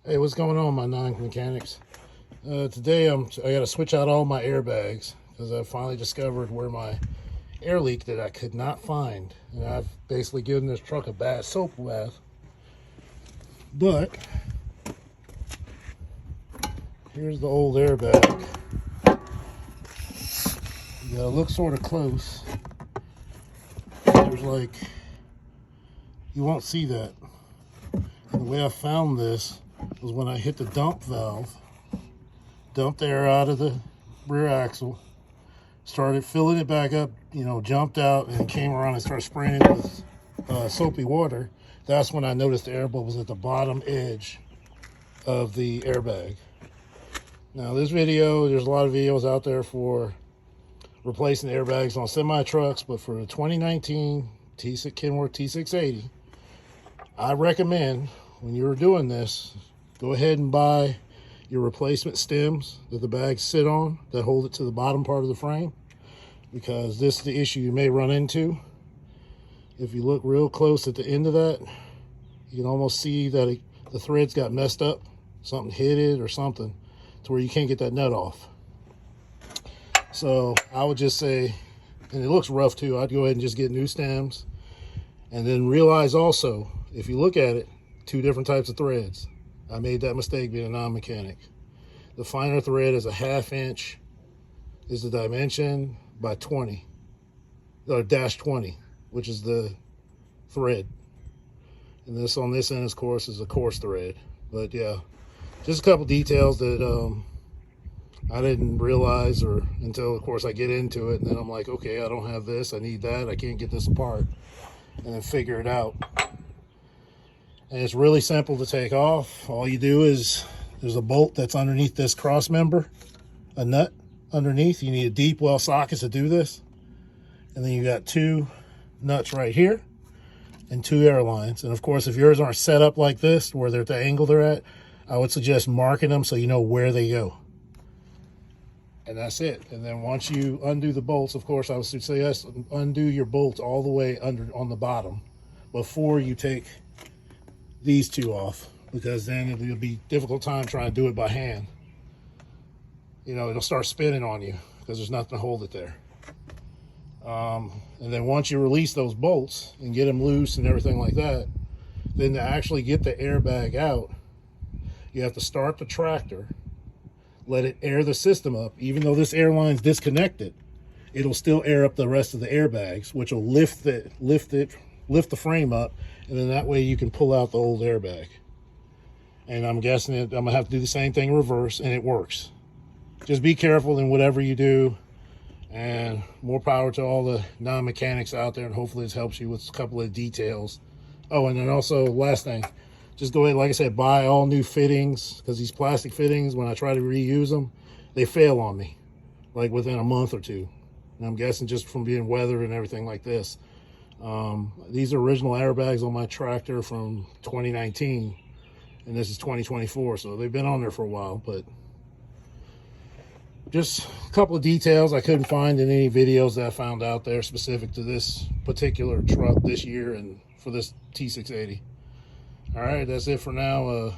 Hey, what's going on, my non-mechanics? Today I got to switch out all my airbags because I finally discovered where my air leak that I could not find. And I've basically given this truck a bad soap bath. But here's the old airbag. You gotta look sort of close. There's like, you won't see that. And the way I found this was when I hit the dump valve, dumped the air out of the rear axle, started filling it back up, jumped out and came around and started spraying it with soapy water. That's when I noticed the air bubbles at the bottom edge of the airbag. Now this video, there's a lot of videos out there for replacing airbags on semi trucks, but for the 2019 Kenworth T680, I recommend when you're doing this, go ahead and buy your replacement stems that the bags sit on that hold it to the bottom part of the frame, because this is the issue you may run into. If you look real close at the end of that, you can almost see that the threads got messed up. Something hit it or something to where you can't get that nut off. So I would just say, and it looks rough too, I'd go ahead and just get new stems. And then realize also, if you look at it, two different types of threads. I made that mistake being a non-mechanic. The finer thread is a 1/2 inch, is the dimension, by 20, or -20, which is the thread. And this on this end, of course, is a coarse thread. But yeah, just a couple details that I didn't realize, or until of course I get into it, and then I'm like, okay, I don't have this, I need that, I can't get this apart, and then figure it out. And it's really simple to take off. All you do is, there's a bolt that's underneath this cross member, a nut underneath. You need a deep well socket to do this. And then you got two nuts right here and two air lines. And of course, if yours aren't set up like this, where they're at the angle they're at, I would suggest marking them so you know where they go. And that's it. And then once you undo the bolts, of course, I would suggest undo your bolts all the way under on the bottom before you take these two off, because then it'll be a difficult time trying to do it by hand. It'll start spinning on you because there's nothing to hold it there. And then once you release those bolts and get them loose and everything like that, then to actually get the airbag out, you have to start the tractor, let it air the system up. Even though this air line's disconnected, it'll still air up the rest of the airbags, which will lift the frame up, and then that way you can pull out the old airbag. And I'm guessing I'm gonna have to do the same thing in reverse, and it works. Just be careful in whatever you do, and more power to all the non-mechanics out there, and hopefully this helps you with a couple of details. Oh, and then also, last thing, just go ahead, like I said, buy all new fittings, because these plastic fittings, when I try to reuse them, they fail on me, like within a month or two. And I'm guessing just from being weathered and everything like this. These are original airbags on my tractor from 2019, and this is 2024, so they've been on there for a while. But just a couple of details I couldn't find in any videos that I found out there specific to this particular truck this year and for this T680. All right, that's it for now.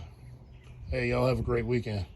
Hey, y'all have a great weekend.